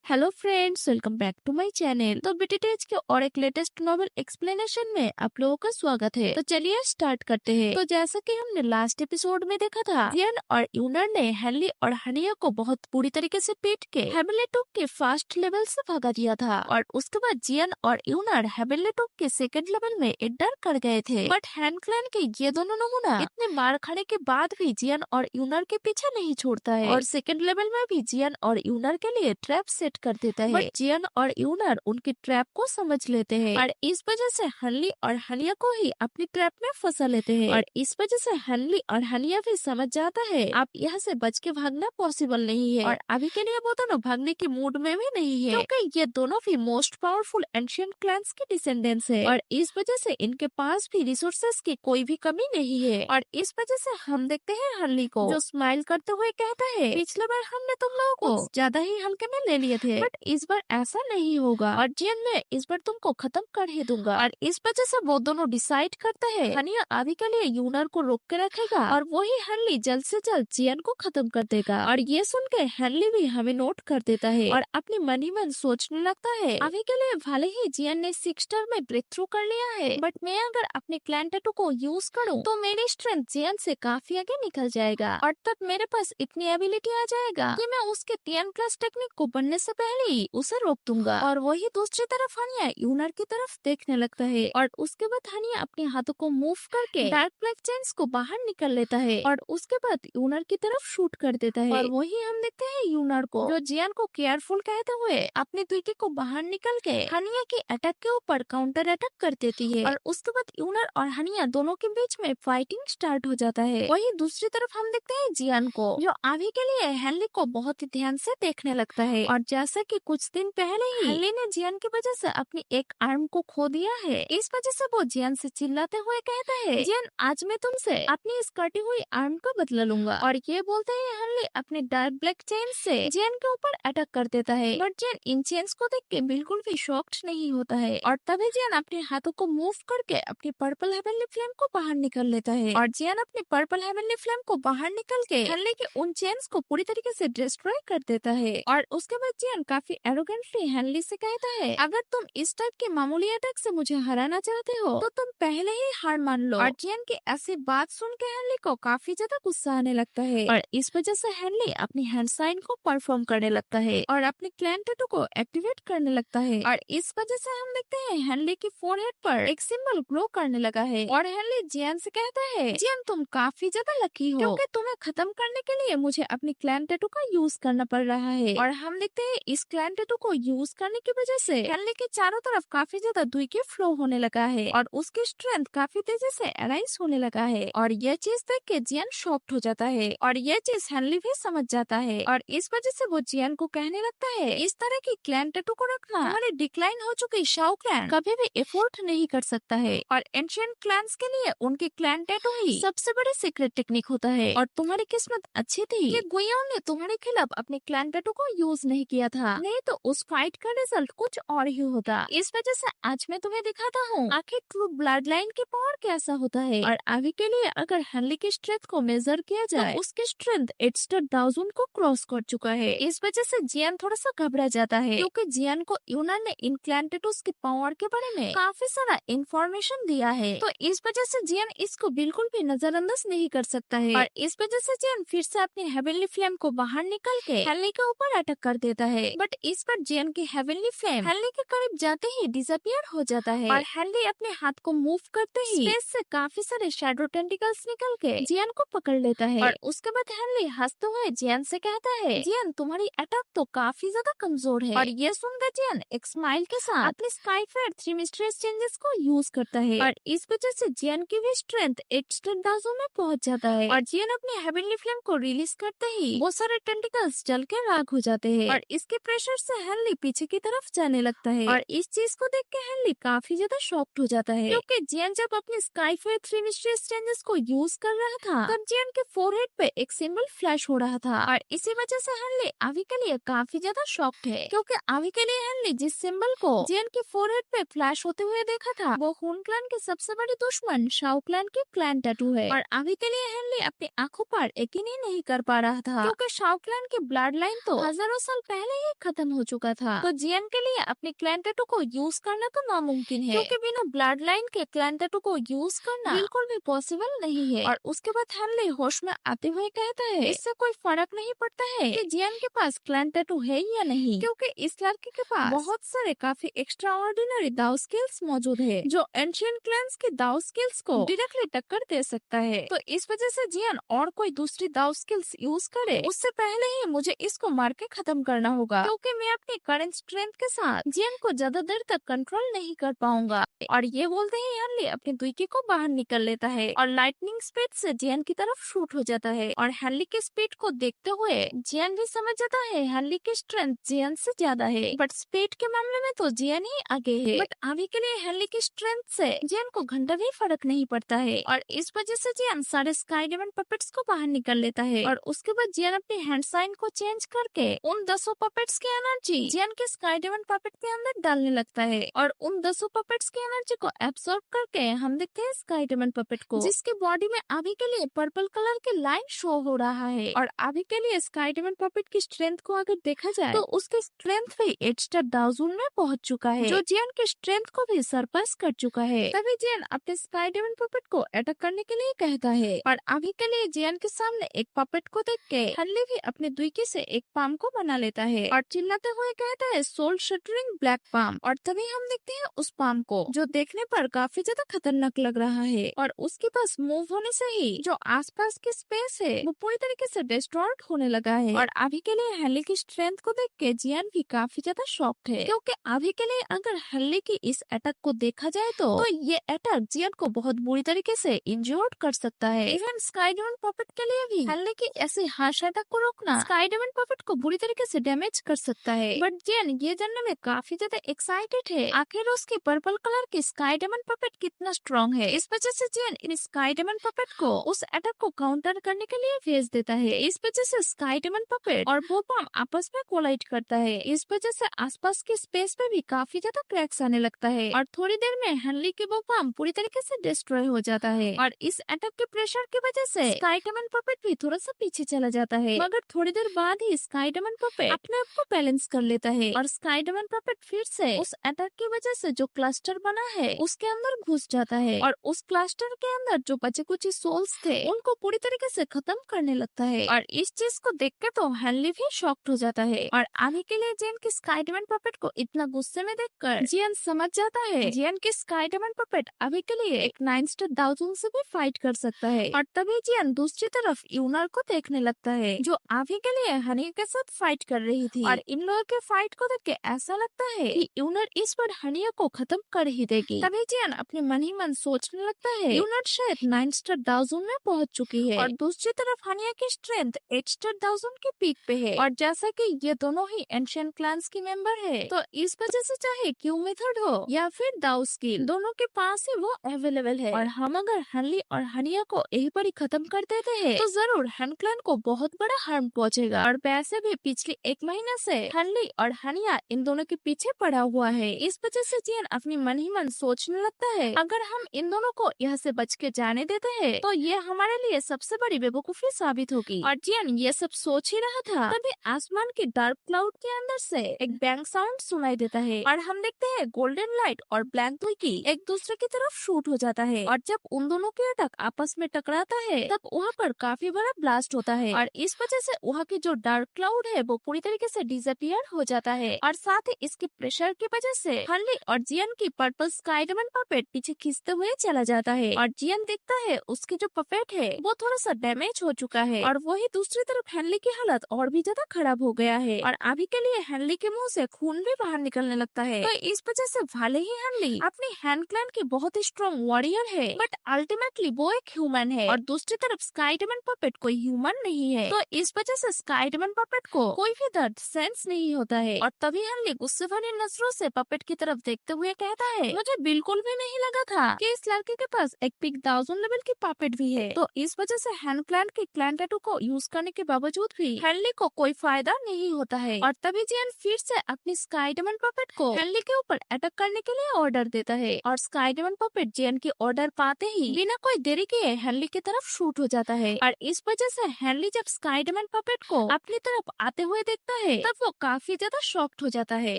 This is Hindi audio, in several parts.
Hello friends, welcome back to my channel. तो बीटीएच के और एक लेटेस्ट नॉवल एक्सप्लेनेशन में आप लोगों का स्वागत है। तो चलिए स्टार्ट करते हैं। तो जैसा कि हमने लास्ट एपिसोड में देखा था, जियन और यूनर ने हेनली और हनिया को बहुत बुरी तरीके से पीट के हेवनली टॉप के फर्स्ट लेवल से भगा दिया था और उसके बाद जियन और यूनर हेवनली टॉप के सेकंड लेवल में एंटर कर गए थे। बट हैंड क्लैन के ये दोनों नमूना इतने मार खाने के बाद भी जियन और यूनर के पीछे नहीं छोड़ता है और सेकंड लेवल में भी जियन और यूनर के लिए ट्रैप सेट कर देता है। बट जियन और यूनर उनकी ट्रैप को समझ लेते हैं और इस वजह से हनली और हनिया को ही अपनी ट्रैप में फंसा लेते हैं और इस वजह से हनली और हनिया भी समझ जाता है अब यहाँ से बच के भागना पॉसिबल नहीं है और अभी के लिए वो दोनों भागने के मूड में भी नहीं है, क्योंकि ये दोनों भी मोस्ट पावरफुल एंशिएंट क्लैंस के डिसेंडेंट्स है और इस वजह से इनके पास भी रिसोर्सेस की कोई भी कमी नहीं है। और इस वजह से हम देखते हैं हनली को जो स्माइल करते हुए कहता है, पिछले बार हमने तुम लोगों को ज्यादा ही हल्के में ले लिए थे, बट इस बार ऐसा नहीं होगा और जियन मैं इस बार तुमको खत्म कर ही दूंगा। और इस वजह से वो दोनों डिसाइड करते हैं हनिया अभी के लिए यूनर को रोक के रखेगा और वही हनली जल्द से जल्द जियन को खत्म कर देगा। और ये सुन के हनली भी हमें नोट कर देता है और अपनी मन ही मन सोचने लगता है, अभी के लिए भले ही जियन ने 6 स्टार में ब्रेक थ्रू कर लिया है, बट मैं अगर अपने क्लैन टैटू को यूज करूँ तो मेरी स्ट्रेंथ जियन से काफी आगे निकल जाएगा और तब मेरे पास इतनी एबिलिटी आ जाएगा कि मैं उसके TN+ टेक्निक को बनने से पहले ही उसे रोक दूंगा। और वही दूसरी तरफ हनिया यूनर की तरफ देखने लगता है और उसके बाद हनिया अपने हाथों को मूव करके डार्क ब्लैक चेन्स को बाहर निकल लेता है और उसके बाद यूनर की तरफ शूट कर देता है। और वही हम देखते हैं यूनर को जो जियन को केयरफुल कहते हुए अपनी दुर्गी को बाहर निकल के हनिया के अटैक के ऊपर काउंटर अटैक कर देती है और उसके बाद यूनर और हनिया दोनों के बीच में फाइटिंग स्टार्ट हो जाता है। वही दूसरी तरफ हम देखते हैं जियन को जो अभी के लिए हेनली को बहुत ही ध्यान से देखने लगता है और जैसा कि कुछ दिन पहले ही हेनली ने जियन की वजह से अपनी एक आर्म को खो दिया है, इस वजह से वो जियन से चिल्लाते हुए कहता है, जियन आज मैं तुमसे अपनी इस कटी हुई आर्म का बदला लूंगा। और ये बोलते ही हेनली अपने डार्क ब्लैक चेन से जियन के ऊपर अटैक कर देता है, बट जियन इन चेन्स को देख के बिल्कुल भी शॉक्ड नहीं होता है और तभी जियन अपने हाथों को मूव करके अपनी पर्पल हेवनली फ्लेम को बाहर निकल लेता है और जियन अपनी पर्पल हेवनली फ्लेम को बाहर निकल के हेनली के उन चेन्स को पूरी तरीके से डिस्ट्रॉय कर देता है। और उसके बाद जियन काफी एरोगेंटली हेनली से कहता है, अगर तुम इस टाइप के मामूली अटैक से मुझे हराना चाहते हो तो तुम पहले ही हार मान लो। और जियन की ऐसी बात सुन के हेनली को काफी ज्यादा गुस्सा आने लगता है और इस वजह से हेनली अपनी हैंड साइन को परफॉर्म करने लगता है और अपने क्लैन टैटू को एक्टिवेट करने लगता है और इस वजह से हम देखते हैं हेनली की फोरहेड पर एक सिंबल ग्लो करने लगा है और हेनली जियन से कहता है, जियन तुम काफी ज्यादा लकी हो क्योंकि तुम्हें खत्म करने के लिए मुझे अपनी क्लैन टैटू का यूज करना पड़ रहा है। और हम देखते हैं इस क्लैन टैटू को यूज करने की वजह से हेनली के चारों तरफ काफी ज्यादा दुई के फ्लो होने लगा है और उसकी स्ट्रेंथ काफी तेजी से अराइज होने लगा है और यह चीज देख के जियन शॉक्ड हो जाता है और यह चीज हेनली भी समझ जाता है और इस वजह से वो जियन को कहने लगता है, इस तरह की क्लैन टैटू को रखना हमारे डिक्लाइन हो चुकी शाओ क्लैन कभी भी एफोर्ड नहीं कर सकता है और एंशिएंट क्लैंस के लिए उनके क्लैन टैटू ही सबसे बड़ी सीक्रेट टेक्निक होता है। और तुम्हारी किस्मत अच्छी थी कि गुयाओं ने तुम्हारे खिलाफ अपने क्लैन टैटू को यूज नहीं किया था, नहीं तो उस फाइट का रिजल्ट कुछ और ही होता। इस वजह से आज मैं तुम्हें दिखाता हूँ आखिर ट्रू ब्लड लाइन की पावर कैसा होता है। और अभी के लिए अगर हेनली की स्ट्रेंथ को मेजर किया जाए तो उसकी स्ट्रेंथ 8,000 को क्रॉस कर चुका है। इस वजह से जियन थोड़ा सा घबरा जाता है क्योंकि जियन को यूनर ने इन क्लैन टैटूज की पावर के बारे में काफी सारा इंफॉर्मेशन दिया है, तो इस वजह से जियन इसको बिल्कुल भी नजरअंदाज नहीं कर सकता है और इस वजह से जियन फिर से अपनी हेवनली फ्लेम को बाहर निकल के हेनली के ऊपर अटैक कर देता है। बट इस बार जियन की हेवनली फ्लेम हेनली के करीब जाते ही डिसअपियर हो जाता है और हेनली अपने हाथ को मूव करते ही स्पेस से काफी सारे शैडो टेंटिकल्स निकल के जियन को पकड़ लेता है और उसके बाद हेनली हंसते हुए जियन से कहता है, जियन तुम्हारी अटैक तो काफी ज्यादा कमजोर है। और ये सुनकर जियन एक स्माइल के साथ अपने स्काई फेयर 3 मिस्ट्रियस चेंजेस को यूज करता है और इस वजह से जियन की भी स्ट्रेंथ 8,000 में पहुंच जाता है और जियन अपने हेवनली फ्लेम को रिलीज करते ही वो सारे टेंटिकल्स जल के राख हो जाते हैं और इसके प्रेशर से हेनली पीछे की तरफ जाने लगता है और इस चीज को देख के हेनली काफी ज्यादा शॉक्ड हो जाता है क्योंकि जियन जब अपने स्काई फेयर 3 मिस्ट्रियस चेंजेस को यूज कर रहा था तब जियन के फोरहेड पे एक सिंबल फ्लैश हो रहा था और इसी वजह से हेनली अभी के लिए काफी ज्यादा शॉक्ड है क्योंकि अभी के लिए हेनली जिस सिंबल को जियन के फोरहेड पे फ्लैश होते हुए देखा था वो खून क्लैन के सबसे बड़ी दुश्मन शाओ क्लैन के क्लैन टैटू है। और अभी के लिए हेनली अपनी आंखों पर यकीन ही नहीं कर पा रहा था क्योंकि शाओ क्लैन की ब्लड लाइन तो हजारों साल पहले ही खत्म हो चुका था। तो जियन के लिए अपने क्लैन टैटू को यूज करना तो नामुमकिन है, क्योंकि बिना ब्लड लाइन के क्लैन टैटू को यूज करना बिल्कुल भी पॉसिबल नहीं है। और उसके बाद हेनली होश में आते हुए कहता है इससे कोई फर्क नहीं पड़ता है कि जियन के पास क्लैन टैटू है या नहीं, क्योंकि इस लड़के के पास बहुत सारे काफी एक्स्ट्रा ऑर्डिनरी दाव स्किल्स मौजूद है जो एंशिएंट क्लैंस के दाव स्किल्स को डायरेक्टली टक्कर दे सकता है। तो इस वजह से जियन और कोई दूसरी दाव स्किल्स यूज करे उससे पहले ही मुझे इसको मार के खत्म करना होगा, क्योंकि मैं अपनी करंट स्ट्रेंथ के साथ जियन को ज्यादा देर तक कंट्रोल नहीं कर पाऊंगा। और ये बोलते ही हेनली अपनी दुईकी को बाहर निकल लेता है और लाइटनिंग स्पीड से जियन की तरफ शूट हो जाता है। और हेनली की स्पीड को देखते हुए जियन भी समझ जाता है हेनली की स्ट्रेंथ जियन से ज्यादा है, बट स्पीड के मामले में तो जियन ही आगे है। बट अभी के लिए हेनली की स्ट्रेंथ से जियन को घंटा भी फर्क नहीं पड़ता है और इस वजह से जियन सारे स्काई डायमंड पपेट्स को बाहर निकल लेता है। और उसके बाद जियन अपनी हैंड साइन को चेंज करके उन 10 पपेट्स की एनर्जी जियन के स्काई डायमंड पपेट के अंदर डालने लगता है और उन 10 पपेट्स की एनर्जी को एब्सॉर्ब करके हम देखते हैं स्काई डायमंड पपेट को, जिसके बॉडी में अभी के लिए पर्पल कलर की लाइन शो हो रहा है। और अभी के लिए स्काई डायमंड पपेट की स्ट्रेंथ को अगर देखा जाए तो उसकी स्ट्रेंथ भी 8 स्टार दाउजून में पहुंच चुका है, जो जियन की स्ट्रेंथ को भी सरपास कर चुका है। तभी जियन अपने स्काई डायमंड पपेट को अटैक करने के लिए कहता है और अभी के लिए जियन के सामने एक पपेट को देख के हेनली भी अपने दुईकी से एक पाम को बना लेता है और चिल्लाते हुए कहता है सोल शटरिंग ब्लैक पाम। और तभी हम देखते हैं उस पाम को जो देखने पर काफी ज्यादा खतरनाक लग रहा है और उसके पास मूव होने से ही जो आसपास की स्पेस है वो पूरी तरीके से डिस्टॉर्ट होने लगा है। और अभी के लिए हेनली की स्ट्रेंथ को देख के जियन भी काफी ज्यादा शॉक्ड है, क्योंकि अभी के लिए अगर हेनली की इस अटैक को देखा जाए तो ये अटैक जियन को बहुत बुरी तरीके से इंजर्ड कर सकता है। इवन स्काई डायमंड पपेट के लिए भी हेनली की ऐसी हार्श अटैक को रोकना स्काई डायमंड पपेट को बुरी तरीके से डैमेज कर सकता है। बट जियन ये जानने में काफी ज्यादा एक्साइटेड है आखिर उसकी पर्पल कलर की स्काई डायमंड पपेट कितना स्ट्रॉन्ग है। इस वजह से जियन इन स्काई डायमंड पपेट को उस अटैक को काउंटर करने के लिए भेज देता है। इस वजह से स्काई डायमंड पपेट और बोपाम आपस में कोलाइड करता है। इस वजह से आसपास की स्पेस पे भी काफी ज्यादा क्रैक्स आने लगता है और थोड़ी देर में हेनली के बोपाम पूरी तरीके से डिस्ट्रॉय हो जाता है। और इस अटैक के प्रेशर की वजह से स्काई डायमंड पपेट भी थोड़ा सा पीछे चला जाता है, मगर थोड़ी देर बाद ही स्काई डायमंड पपेट अपने आप को बैलेंस कर लेता है और स्काई डायमंड पपेट फिर से उस अटैक की वजह से जो क्लस्टर बना है उसके अंदर घुस जाता है और उस क्लस्टर के अंदर जो बचे कुछ सोल्स थे उनको पूरी तरीके से खत्म करने लगता है। और इस चीज को देख के तो हेनली भी शॉक्ड हो जाता है और अभी के लिए जियन की स्काई डायमंड पपेट को इतना गुस्से में देखकर जियन समझ जाता है जियन की स्काई डायमंड पपेट अभी के लिए एक 9 स्टार दाउजून से भी फाइट कर सकता है। और तभी जियन दूसरी तरफ यूनर को देखने लगता है जो अभी के लिए हनी के साथ फाइट कर रही थी और इन लोगों के फाइट को देख के ऐसा लगता है कि यूनर इस बार हनिया को खत्म कर ही देगी। तभी जियन अपने मन ही मन सोचने लगता है यूनर शायद 9 स्टार दाउजून में पहुंच चुकी है और दूसरी तरफ हनिया की स्ट्रेंथ 8 स्टार दाउजून के पीक पे है। और जैसा कि ये दोनों ही एंशिएंट क्लैंस की मेंबर है तो इस वजह से चाहे क्यू मेथड हो या फिर दाउ स्किल दोनों के पास ही वो अवेलेबल है। और हम अगर हनली और हनिया को यही पर ही खत्म कर देते हैं तो जरूर हन क्लैन को बहुत बड़ा हार्म पहुंचेगा। और वैसे भी पिछले 1 महीने से हनली और हनिया इन दोनों के पीछे पड़ा हुआ है। इस वजह से जियन अपनी मन ही मन सोचने लगता है अगर हम इन दोनों को यहाँ से बच के जाने देते हैं तो ये हमारे लिए सबसे बड़ी बेवकूफी साबित होगी। और जियन ये सब सोच ही रहा था तभी आसमान के डार्क क्लाउड के अंदर से एक बैंग साउंड सुनाई देता है और हम देखते हैं गोल्डन लाइट और ब्लैक की एक दूसरे की तरफ शूट हो जाता है। और जब उन दोनों के अटैक आपस में टकराता है तब वहाँ पर काफी बड़ा ब्लास्ट होता है और इस वजह से वहाँ की जो डार्क क्लाउड है वो पूरी तरीके से डिसअपियर हो जाता है। और साथ ही इसके प्रेशर की वजह से हनली और जियन की पर्पल स्काई डायमंड पपेट पीछे खींचते हुए चला जाता है और जियन देखता है उसके जो पपेट है वो थोड़ा सा डैमेज हो चुका है और वही दूसरी तरफ हेनली की हालत और भी ज्यादा खराब हो गया है और अभी के लिए हेनली के मुंह से खून भी बाहर निकलने लगता है। तो इस वजह से भले ही हेनली अपनी हैंड क्लैन की बहुत ही स्ट्रॉन्ग वॉरियर है बट अल्टीमेटली वो एक ह्यूमन है और दूसरी तरफ स्काई डायमंड पपेट कोई ह्यूमन नहीं है। तो इस वजह से स्काई डायमंड पपेट को कोई भी दर्द सेंस नहीं होता है। और तभी हेनली गुस्से भरी नजरों से पपेट की तरफ देखते हुए कहता है मुझे बिल्कुल भी नहीं लगा था कि इस लड़के के पास एक पिक 1000 लेवल की पपेट भी है। तो इस वजह से हैंड क्लैन के क्लैन टैटू को यूज करने के बावजूद भी हेनली को कोई फायदा नहीं होता है। और तभी जियन फिर से अपनी स्काई डायमंड पपेट को हेनली के ऊपर अटैक करने के लिए ऑर्डर देता है और स्काई डायमंड पपेट जियन की ऑर्डर पाते ही बिना कोई देरी किए हेनली की तरफ शूट हो जाता है। और इस वजह से हेनली जब स्काई डायमंड पपेट को अपनी तरफ आते हुए देखता है तब वो काफी ज्यादा शॉक्ड हो जाता है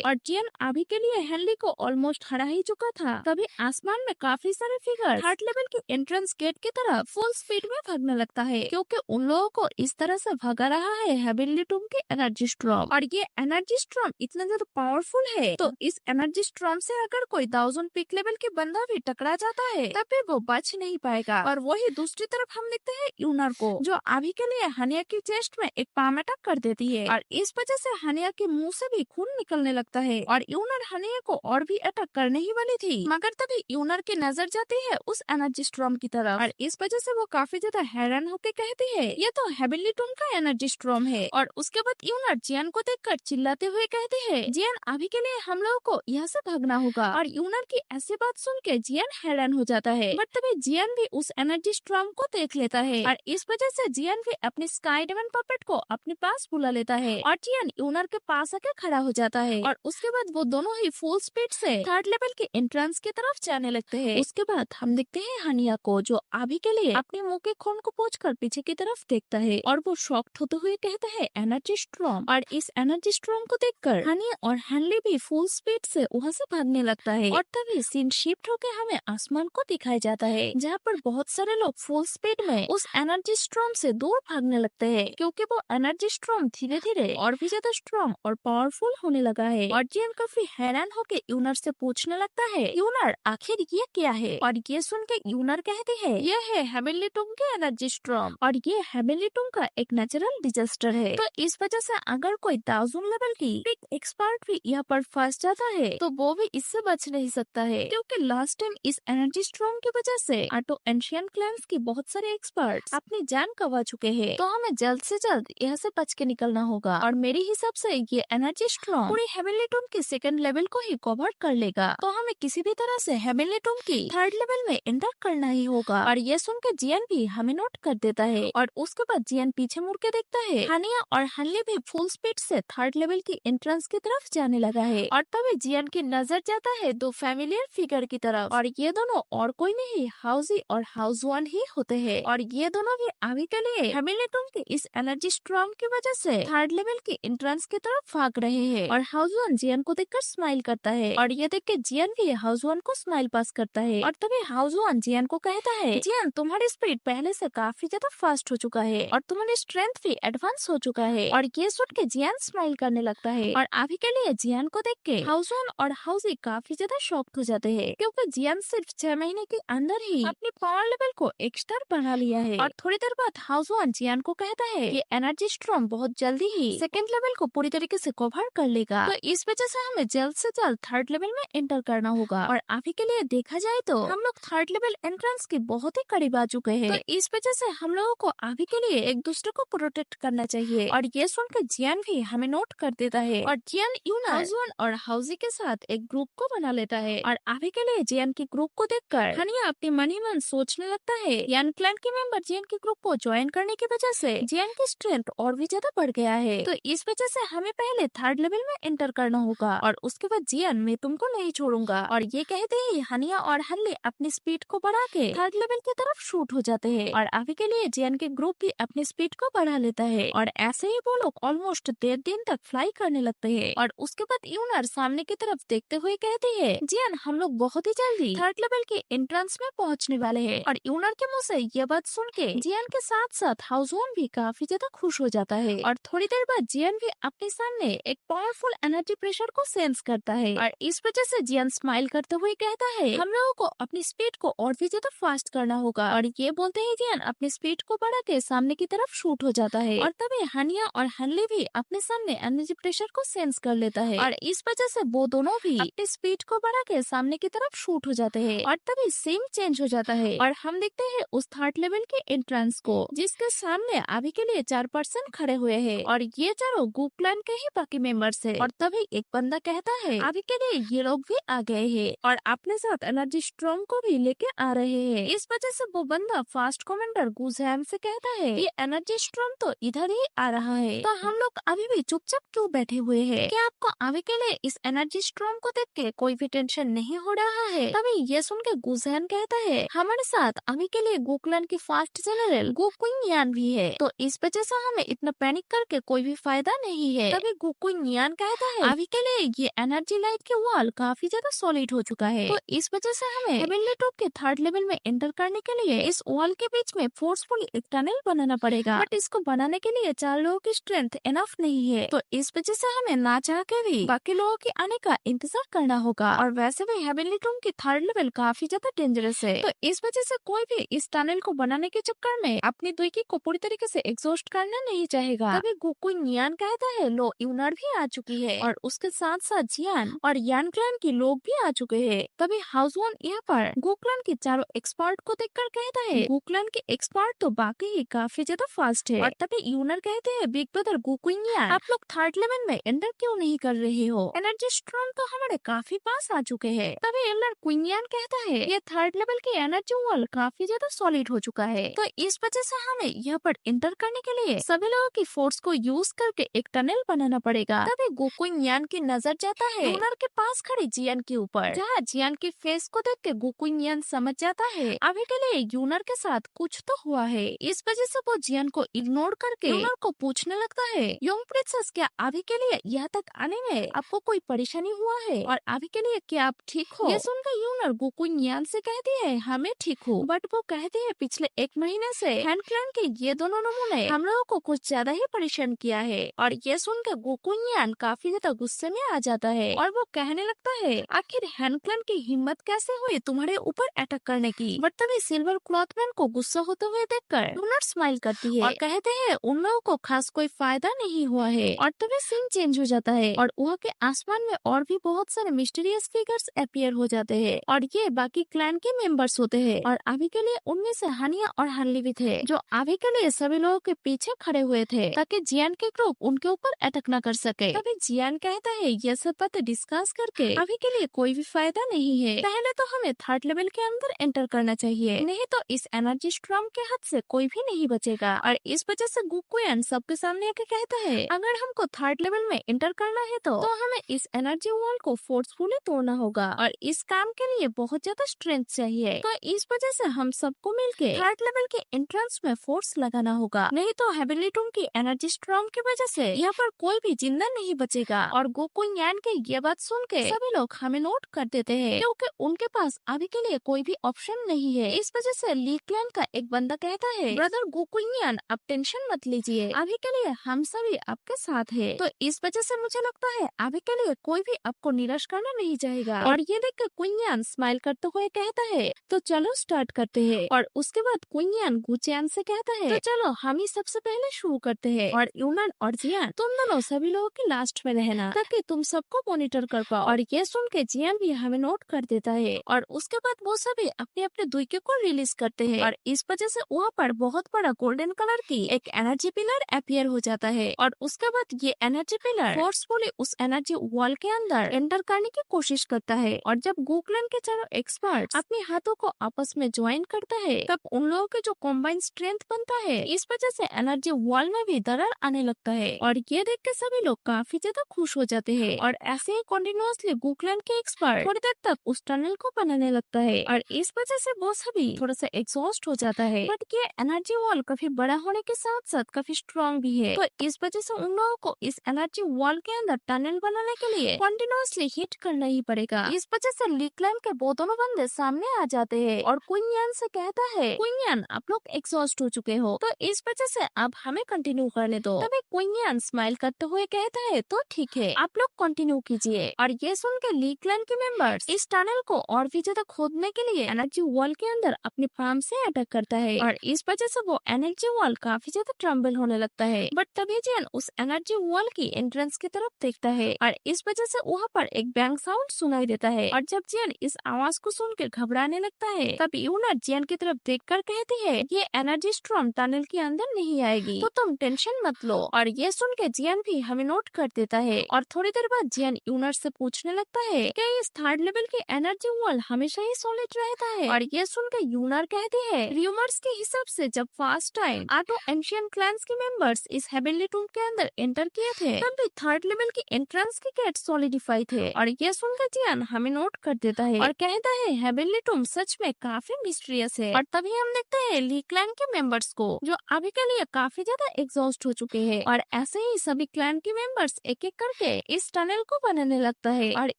और जियन अभी के लिए हेनली को ऑलमोस्ट हरा ही चुका था। तभी आसमान में काफी सारे फिगर थर्ड लेवल के एंट्रेंस गेट की तरफ फुल स्पीड में भागने लगता है, क्योंकि उन लोगों को इस तरह से भगा रहा है हेवनली टूम की एनर्जी स्ट्रॉम। और ये एनर्जी स्ट्रॉम इतना ज्यादा पावरफुल है, तो इस एनर्जी स्ट्रॉम से अगर कोई 1000 पीक लेवल के बंदा भी टकरा जाता है तब भी वो बच नहीं पाएगा। और वही दूसरी तरफ हम देखते हैं यूनर को, जो अभी के लिए हनिया की चेस्ट में एक पाम अटैक कर देती है और इस वजह से हनिया के मुंह से भी खून निकलने लगता है और यूनर हनिया को और भी अटैक करने ही वाली थी, मगर तभी यूनर की नजर जाती है उस एनर्जी स्ट्रॉम की तरफ और इस वजह से वो काफी ज्यादा हैरान होकर कहती है ये तो हेवनली टूम का एनर्जी स्ट्रॉम है। और उसके बाद यूनर जियन को देखकर चिल्लाते हुए कहती है जियन अभी के लिए हम लोगों को यहाँ से भागना होगा। और यूनर की ऐसी बात सुन के जियन हैरान हो जाता है, बट तभी जियन भी उस एनर्जी स्ट्रॉम को देख लेता है और इस वजह से जियन भी अपनी स्काई डेमन पपेट को अपने पास बुला लेता है और जियन यूनर के पास आके खड़ा हो जाता है और उसके बाद वो दोनों ही फुल स्पीड से थर्ड लेवल के एंट्रेंस की तरफ जाने लगते हैं। उसके बाद हम देखते हैं हनिया को, जो अभी के लिए अपने मुंह के खून को पोंछकर पीछे की तरफ देखता है और वो शॉक्ड होते हुए कहता है एनर्जी स्ट्रॉम। और इस एनर्जी स्ट्रॉम को देखकर हनिया और हेनली भी फुल स्पीड से वहाँ से भागने लगता है और तभी सीन शिफ्ट होकर हमें आसमान को दिखाया जाता है, जहाँ पर बहुत सारे लोग फुल स्पीड में उस एनर्जी स्ट्रॉम से दूर भागने लगते हैं, क्योंकि वो एनर्जी स्ट्रॉम धीरे धीरे और भी ज्यादा स्ट्रॉन्ग और पावरफुल होने लगा है। और जियन काफी हैरान होकर यूनर से पूछने लगता है यूनर आखिर ये क्या है। और ये सुन के यूनर कहती है ये है हेवनली टूम के एनर्जी स्ट्रॉम और ये हेवनली टूम का एक नेचुरल डिजास्टर है। तो इस वजह से अगर कोई 1000 लेवल की एक्सपर्ट भी यहाँ पर फंस जाता है तो वो भी इससे बच नहीं सकता है, क्योंकि लास्ट टाइम इस एनर्जी स्ट्रॉम की वजह से आटो एंशियन क्लैंस की बहुत सारे एक्सपर्ट्स अपनी जान गंवा चुके हैं। तो हमें जल्द से जल्द यहाँ से बच के निकलना होगा और मेरे हिसाब से ये एनर्जी स्ट्रॉम पूरी हेवनली टूम के सेकंड लेवल को ही कवर कर लेगा, तो हमें किसी भी तरह से हेवनली टूम की थर्ड लेवल में एंटर करना ही होगा। और ये सुनकर जियन भी हमें नोट कर देता है और उसके बाद जियन पीछे मुड़ के देखता है हनिया और हनली भी फुल स्पीड से थर्ड लेवल की एंट्रेंस की तरफ जाने लगा है। और तभी जियन की नजर जाता है दो फैमिलियर फिगर की तरफ और ये दोनों और कोई नहीं हाउजी और हाउस वन ही होते हैं। और ये दोनों भी अभी के लिए हेवनली टूम के इस एनर्जी स्ट्रॉम की वजह से थर्ड लेवल की एंट्रेंस की तरफ भाग रहे हैं। और हाउस वन जियन को देखकर स्माइल करता है और ये देख के जियन भी हाउस वन को स्माइल पास करता है। और तभी हाउस वन जियन को कहता है जियन तुम्हारी स्पीड पहले से काफी ज्यादा फास्ट हो चुका है और तुम्हारी स्ट्रेंथ भी एडवांस हो चुका है। और ये सुन के जियन स्माइल करने लगता है और अभी के लिए जियन को देख के हाउस वन और हाउसी काफी ज्यादा शॉक्ड हो जाते हैं, क्योंकि जियन सिर्फ 6 महीने के अंदर ही अपनी पावर लेवल को एक स्टार बढ़ा लिया है। और थोड़ी देर बाद हाउस वन जियन को कहता है कि एनर्जी स्ट्रॉम बहुत जल्दी ही सेकेंड लेवल को पूरी तरीके से कवर कर लेगा, तो इस वजह से हमें जल्द से जल्द थर्ड लेवल में एंटर करना होगा। और अभी के लिए देखा जाए तो हम लोग थर्ड लेवल एंट्रेंस के बहुत ही करीब आ चुके हैं, तो इस वजह से हम लोगों को अभी के लिए एक दूसरे को प्रोटेक्ट करना चाहिए। और ये सुनकर जियन भी हमें नोट कर देता है और जियन यूनर हाउस वन और हाउसी के साथ एक ग्रुप को बना लेता है। और अभी के लिए जियन के ग्रुप को देखकर हनिया अपनी मन ही मन सोचने लगता है यान क्लैन के मेंबर जियन के ग्रुप को ज्वाइन करने की वजह से जियन की स्ट्रेंथ और भी ज्यादा बढ़ गया है, तो इस वजह से हमें पहले थर्ड लेवल में एंटर करना होगा और उसके बाद जियन मैं तुमको नहीं छोड़ूंगा। और ये कहते ही हनिया और हनली अपनी स्पीड को बढ़ा के थर्ड लेवल की तरफ शूट हो जाते हैं। और अभी के लिए जियन के ग्रुप भी अपनी स्पीड को बढ़ा लेता है और ऐसे ही वो लोग ऑलमोस्ट 1.5 दिन तक फ्लाई करने लगते हैं। और उसके बाद यूनर सामने की तरफ देखते हुए कहती है जियन हम लोग बहुत ही जल्दी थर्ड लेवल के एंट्रेंस में पहुंचने वाले हैं। और यूनर के मुंह से ये बात सुन के जियन के साथ साथ हाउस वन भी काफी ज्यादा खुश हो जाता है। और थोड़ी देर बाद जियन भी अपने सामने एक पावरफुल एनर्जी प्रेशर को सेंस करता है और इस वजह से जियन स्माइल करते हुए कहता है हम लोगों को अपनी स्पीड को और भी ज्यादा फास्ट करना होगा। और ये बोलते ही जियन अपनी स्पीड को बढ़ा के सामने की तरफ शूट हो जाता है। और तभी हनिया और हनली भी अपने सामने एनर्जी प्रेशर को सेंस कर लेता है और इस वजह से वो दोनों भी अपनी स्पीड को बढ़ा के सामने की तरफ शूट हो जाते हैं। और तभी सीन चेंज हो जाता है और हम देखते हैं उस थर्ड लेवल के एंट्रेंस को, जिसके सामने अभी के लिए 4 पर्सन खड़े हुए हैं और ये चारों गू क्लैन के ही बाकी मेंबर्स हैं। और तभी एक बंदा कहता है अभी के लिए ये लोग भी आ गए हैं और अपने साथ एनर्जी स्ट्रॉम को भी लेके आ रहे हैं। इस वजह से वो बंदा फास्ट कमांडर गुजैम से कहता है ये एनर्जी स्ट्रॉम तो इधर ही आ रहा है, तो हम लोग अभी भी चुपचाप क्यों बैठे हुए हैं? क्या आपको अभी के लिए इस एनर्जी स्ट्रॉम को देख के कोई भी टेंशन नहीं हो रहा है? तभी ये सुन के गुजैन कहता है हमारे साथ अभी के लिए गू क्लैन की फास्ट जनरल गू क्विंग यान भी है, तो इस वजह से हमें इतना पैनिक करके कोई भी फायदा नहीं है। तभी गोकुइन नियान कहता है अभी के लिए ये एनर्जी लाइट के वॉल काफी ज्यादा सॉलिड हो चुका है, तो इस वजह से हमें हेवनली टॉप के थर्ड लेवल में एंटर करने के लिए इस वॉल के बीच में फोर्सफुली एक टनल बनाना पड़ेगा। बट इसको बनाने के लिए 4 लोगों की स्ट्रेंथ इनफ नहीं है, तो इस वजह से हमें ना चाह के भी बाकी लोगों के आने का इंतजार करना होगा। और वैसे भी हेवनली टॉप की थर्ड लेवल काफी ज्यादा डेंजरस है, तो इस वजह से कोई भी इस टनल को बनाने के चक्कर में अपनी दुई को पूरी तरीके से एग्जॉस्ट करना नहीं चाहेगा। तभी गोकुइन नियान कहता है लो यूनर भी आ चुकी है और उसके साथ साथ जियान और यान क्लैन के लोग भी आ चुके हैं। तभी हाउसवन यहाँ पर गोक्लैन के चारों एक्सपर्ट को देखकर कहता है गोक्लैन के एक्सपर्ट तो बाकी ही काफी ज्यादा फास्ट है। और तभी यूनर कहते हैं बिग ब्रदर गोकुइन नियान आप लोग थर्ड लेवल में एंटर क्यों नहीं कर रहे हो, एनर्जी स्ट्रॉम तो हमारे काफी पास आ चुके हैं। तभी एल्डर क्विनियन कहता है ये थर्ड लेवल की एनर्जी वॉल काफी ज्यादा सॉलिड हो चुका है, तो इस वजह से हमें यहाँ पर एंटर करने के लिए सभी लोगों की फोर्स को यूज करके एक टनल बनाना पड़ेगा। तभी गोकुइन नियान की नजर जाता है यूनर के पास खड़ी जियान के ऊपर, जहाँ जियान के फेस को देख के गोकुइन नियान समझ जाता है अभी के लिए यूनर के साथ कुछ तो हुआ है। इस वजह से वो जियान को इग्नोर करके यूनर को पूछने लगता है यंग प्रिंसेस क्या अभी के लिए यहाँ तक आने में आपको कोई परेशानी हुआ है और अभी के लिए क्या आप ठीक हो। ये सुनकर यूनर गोकुइन नियान से कहती है हमें ठीक हूँ, बट वो कहती है पिछले 1 महीने से हैंड क्लैन के ये दोनों नमूने हम लोगों को कुछ ज्यादा ही परेशान किया है। और ये सुनकर गोकुइन नियान काफी ज्यादा गुस्से में आ जाता है और वो कहने लगता है आखिर हैंड क्लैन की हिम्मत कैसे हुई तुम्हारे ऊपर अटैक करने की। बट तभी सिल्वर क्लॉथमैन को गुस्सा होते हुए देखकर यूनर स्माइल करती है और कहते हैं उन लोगों को खास कोई फायदा नहीं हुआ है। और तभी सीन चेंज हो जाता है और वहाँ के आसमान में और भी बहुत सारे मिस्टीरियस फिगर्स अपीयर हो जाते हैं और ये बाकी क्लैन के मेंबर्स होते हैं। और अभी के लिए उनमें से हानिया और हनली भी थे जो अभी के लिए सभी लोगों के पीछे खड़े हुए थे ताकि जियान के ग्रुप उनके ऊपर अटैक न कर सके। तभी जियान कहता है ये सब बातें डिस्कस करके अभी के लिए कोई भी फायदा नहीं है, पहले तो हमें थर्ड लेवल के अंदर एंटर करना चाहिए, नहीं तो इस एनर्जी स्ट्रॉम के हाथ से कोई भी नहीं बचेगा। और इस वजह से गोकुइन सबके सामने आके कहता है अगर हमको थर्ड लेवल में एंटर करना है तो हमें इस एनर्जी वॉल को फोर्सफुली तोड़ना होगा और इस काम के लिए बहुत ज्यादा स्ट्रेंथ चाहिए। तो इस वजह से हम सबको मिलके थर्ड लेवल के एंट्रेंस में फोर्स लगाना होगा, नहीं तो हेवनली टॉप की एनर्जी स्ट्रॉम की वजह से यहाँ पर कोई भी जिंदा नहीं बचेगा। और गोकुइन नियान के ये बात सुन के सभी लोग हमें नोट कर देते हैं क्योंकि उनके पास अभी के लिए कोई भी ऑप्शन नहीं है। इस वजह से ली क्लैन का एक बंदा कहता है ब्रदर गोकुइन नियान आप टेंशन मत लीजिए, अभी के लिए हम सभी आपके साथ है। तो इस वजह से मुझे लगता है अभी के लिए कोई भी आपको निराश करना नहीं चाहेगा। और ये देख कर क्वीन नियान स्माइल करते हुए कहता है तो चलो स्टार्ट करते हैं। और उसके बाद क्वीन नियान गुचियान से कहता है तो चलो हम ही सबसे पहले शुरू करते हैं और यूनन और जियान तुम दोनों सभी लोगों के लास्ट में रहना ताकि तुम सबको मॉनिटर कर पाओ। और ये सुन के जियान भी हमें नोट कर देता है और उसके बाद वो सभी अपने अपने दुईके को रिलीज करते हैं और इस वजह से वहाँ पर बहुत बड़ा गोल्डन कलर की एक एनर्जी पिलर अपीयर हो जाता है। और उसके बाद ये एनर्जी पिलर फोर्सफुली उस एनर्जी वॉल के अंदर एंटर करने की कोशिश करता है। और जब गोकुलन के चारों एक्सपर्ट अपने हाथों को आपस में ज्वाइन करता है तब उन लोगों के जो कॉम्बाइंड स्ट्रेंथ बनता है इस वजह से एनर्जी वॉल में भी दरार आने लगता है। और ये देख के सभी लोग काफी ज्यादा खुश हो जाते हैं और ऐसे ही कंटिन्यूअसली गोकुलन के एक्सपर्ट थोड़ी देर तक उस टनल को बनाने लगता है और इस वजह से वो सभी थोड़ा सा एग्जॉस्ट हो जाता है। बट ये एनर्जी वॉल काफी बड़ा होने के साथ साथ काफी स्ट्रॉन्ग भी है, तो इस वजह से उन लोगों को इस एनर्जी वॉल के अंदर टनल बनाने के लिए कंटिन्यूअसली हिट करना ही पड़ेगा। इस वजह से लिक्लैम के वो दोनों बंदे सामने आ जाते हैं और क्विनियन से कहता है क्विनियन आप लोग एग्जॉस्ट हो चुके हो तो इस वजह से अब हमें कंटिन्यू करने दो। तभी क्विनियन स्माइल करते हुए कहता है तो ठीक है आप लोग कंटिन्यू कीजिए। और ये सुन के लिक्लैम के मेंबर्स इस टनल को और भी ज्यादा खोदने के लिए एनर्जी वॉल के अंदर अपनी फार्म से अटैक करता है और इस वजह से वो एनर्जी वॉल काफी ज्यादा ट्रम्बल होने लगता है। बट तभी जियान उस एनर्जी वॉल की एंट्रेंस की तरफ देखता है और इस वजह से वहाँ पर एक बैंग साउंड सुनाई देता है। और जब जियान इस आवाज को सुनकर घबराने लगता है तब यूनर जियान की तरफ देखकर कहती है ये एनर्जी स्ट्रॉम टनल के अंदर नहीं आएगी तो तुम टेंशन मत लो। और ये सुन के जियान भी हमें नोट कर देता है और थोड़ी देर बाद जियान यूनर से पूछने लगता है क्या इस थर्ड लेवल की एनर्जी वॉल हमेशा ही सॉलिड रहता है। और ये सुन के यूनर कहती है रूमर्स के हिसाब से जब first time auto ancient clans के मेंबर्स इस हेवनली टूम के अंदर एंटर किए थे तब भी थर्ड लेवल की एंट्रेंस के गेट सॉलिडिफाई थे। और ये सुनकर जियान हमें नोट कर देता है और कहता है हेवनली टूम सच में काफी मिस्टीरियस है। और तभी हम देखते हैं ली क्लैन के मेंबर्स को जो अभी के लिए काफी ज्यादा एग्जॉस्ट हो चुके हैं और ऐसे ही सभी क्लैन के मेंबर्स एक एक करके इस टनल को बनाने लगता है और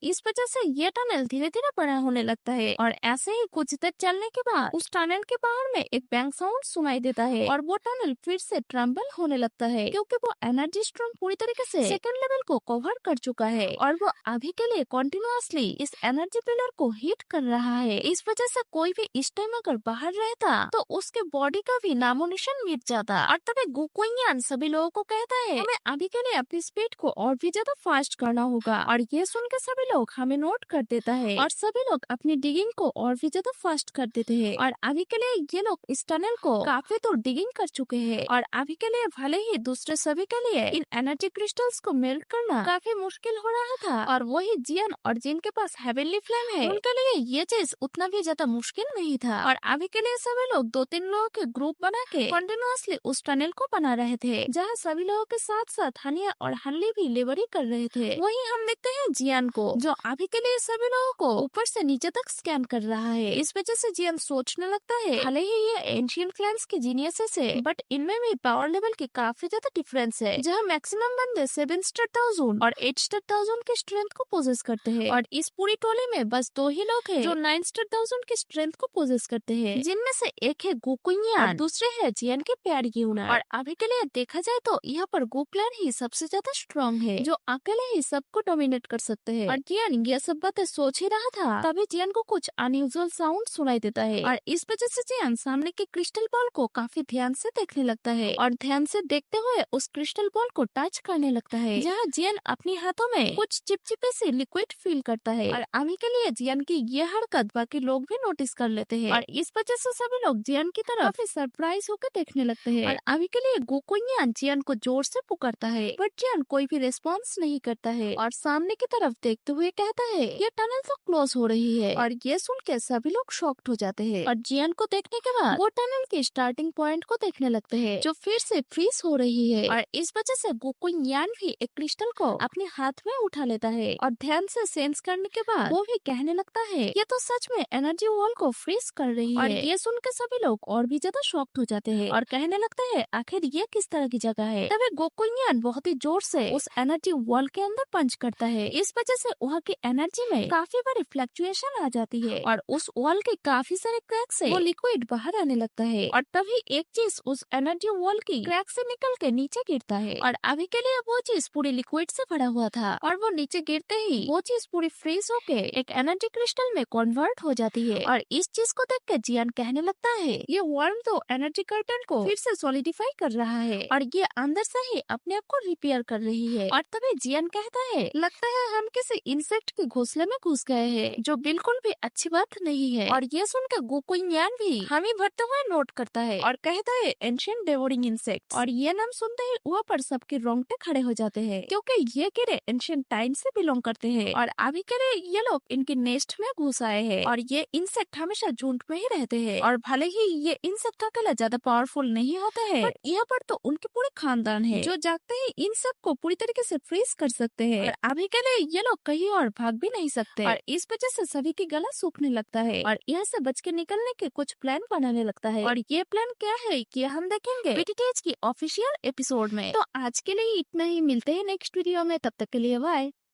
इस वजह से ये टनल धीरे धीरे बड़ा होने लगता है। और ऐसे ही कुछ देर चलने के बाद उस टनल के बाहर में एक बैंग साउंड सुनाई देता है और वो टनल फिर से ट्रम्बल होने लगता है, क्योंकि वो एनर्जी स्ट्रॉम पूरी तरीके से सेकंड लेवल को कवर कर चुका है और वो अभी के लिए कंटिन्यूअसली इस एनर्जी पिलर को हिट कर रहा है। इस वजह से कोई भी इस टाइम अगर बाहर रहता तो उसके बॉडी का भी नामो निशान मिट जाता। और तभी गुकुइयान सभी लोगों को कहता है हमें अभी के लिए अपनी स्पीड को और भी ज्यादा फास्ट करना होगा। और ये सुन के सभी लोग हमें नोट कर देता है और सभी लोग अपनी डिगिंग को और भी ज्यादा फास्ट कर देते हैं। और अभी के लिए ये लोग इस टनल को काफी दूर डिगिंग कर चुके हैं और अभी के लिए भले ही दूसरे सभी के लिए इन एनर्जी क्रिस्टल्स को मेल्ट करना काफी मुश्किल हो रहा था और वही जियन और जिनके पास हेवनली फ्लेम है उनके लिए ये चीज उतना भी ज्यादा मुश्किल नहीं था। और अभी के लिए सभी लोग 2-3 लोगों के ग्रुप बना के कंटिन्यूअसली उस टनल को बना रहे थे, जहाँ सभी लोगों के साथ साथ हनिया और हनली भी लेबरी कर रहे थे। वही हम देखते हैं जियान को, जो अभी के लिए सभी लोगों को ऊपर से नीचे तक स्कैन कर रहा है। इस वजह से जियान सोचने लगता है भले ही ये एंशियंट क्लैंस के जीनियसेस है, बट इनमें भी पावर लेवल की काफी ज्यादा डिफरेंस है, जहाँ मैक्सिमम बंदे 7,000 और 8,000 की स्ट्रेंथ को पोजेस करते हैं और इस पूरी टोली में बस 2 ही लोग हैं जो 9,000 की स्ट्रेंथ को पोजेस करते हैं, जिनमें से एक है गुकुइयान और दूसरे है जियान के प्यार यूनर। और अभी के लिए देखा जाए तो यहाँ पर गुक्लैन ही सबसे ज्यादा स्ट्रॉन्ग है, जो अकेले ही सबको डोमिनेट कर सकते हैं। और जियान ये सब बातें सोच ही रहा था, तभी जियान को कुछ अनयूजुअल साउंड सुनाई देता है और इस वजह से जियान सामने के क्रिस्टल बॉल को काफी ध्यान से देखने लगता है और ध्यान से देखते हुए उस क्रिस्टल बॉल को टच करने लगता है, जहाँ जियान अपने हाथों में कुछ चिपचिपे से लिक्विड फील करता है। और अभी के लिए जियान की ये हरकत बाकी लोग भी नोटिस कर लेते हैं और इस वजह से सभी लोग जियान की तरफ काफी सरप्राइज होकर देखने लगते हैं। और अभी के लिए गुकुइयान जियान को जोर से पुकारता है, बट जियान कोई भी रिस्पॉन्स नहीं करता है और सामने की तरफ देखते हुए कहता है ये टनल तो क्लोज हो रही है। और ये सुन के सभी लोग शॉक्ड हो जाते हैं और जियान को देखने के बाद वो टनल के स्टार्टिंग पॉइंट को देखने लगते हैं, जो फिर से फ्रीज हो रही है। और इस वजह से गुकुइयान भी एक क्रिस्टल को अपने हाथ में उठा लेता है और ध्यान से सेंस करने के बाद वो भी कहने लगता है ये तो सच में एनर्जी वॉल को फ्रीज कर रही है। और ये सुन के सभी लोग और भी ज्यादा शॉक्ड हो जाते हैं और कहने लगता है आखिर ये किस तरह की जगह है। तभी गोकुइयान बहुत ही जोर से उस एनर्जी वॉल के अंदर पंच करता है। इस वजह से वहाँ की एनर्जी में काफी बड़ी फ्लक्चुएशन आ जाती है और उस वॉल के काफी सारे क्रैक से वो लिक्विड बाहर आने लगता है। और तभी एक चीज उस एनर्जी वॉल की क्रैक से निकल के नीचे गिरता है और अभी के लिए वो चीज पूरी लिक्विड से भरा हुआ था और वो नीचे गिरते ही वो चीज पूरी फ्रीज होके एक एनर्जी क्रिस्टल में कन्वर्ट हो जाती है। और इस चीज को देख के जियान कहने लगता है ये वर्म तो एनर्जी कर्टन को फिर से सॉलिडिफाई कर रहा है और ये अंदर से ही अपने आप को रिपेयर कर रही है। और तभी जियान कहता है लगता है हम किसी इंसेक्ट के घोंसले में घुस गए हैं, जो बिल्कुल भी अच्छी बात नहीं है। और ये सुनकर गुकुइयान भी हामी भरते हुए नोट करता है और कहता है एंशिएंट डेवोरिंग इंसेक्ट। और ये नाम सुनते ही वहाँ पर सबके रोंगटे खड़े हो जाते हैं, क्योंकि ये कीड़े एंशिएंट टाइम से बिलोंग करते हैं और अभी के लिए ये लोग इनके नेस्ट में घुस आए हैं। और ये इंसेक्ट हमेशा झुंड में ही रहते हैं और भले ही ये इंसेक्ट अकेला ज्यादा पावरफुल नहीं होते हैं, बट यहाँ पर तो उनके पूरे खानदान है जो जागते ही इन सब को पूरी तरीके से फ्रीज कर सकते हैं। और अभी के लिए ये लोग कहीं और भाग भी नहीं सकते और इस वजह से सभी की गला सूखने लगता है और यहाँ से बच के निकलने के कुछ प्लान बनाने लगता है। और ये प्लान क्या है कि हम देखेंगे BTTH की ऑफिशियल एपिसोड में। तो आज के लिए इतना ही, मिलते हैं नेक्स्ट वीडियो में, तब तक के लिए बाय।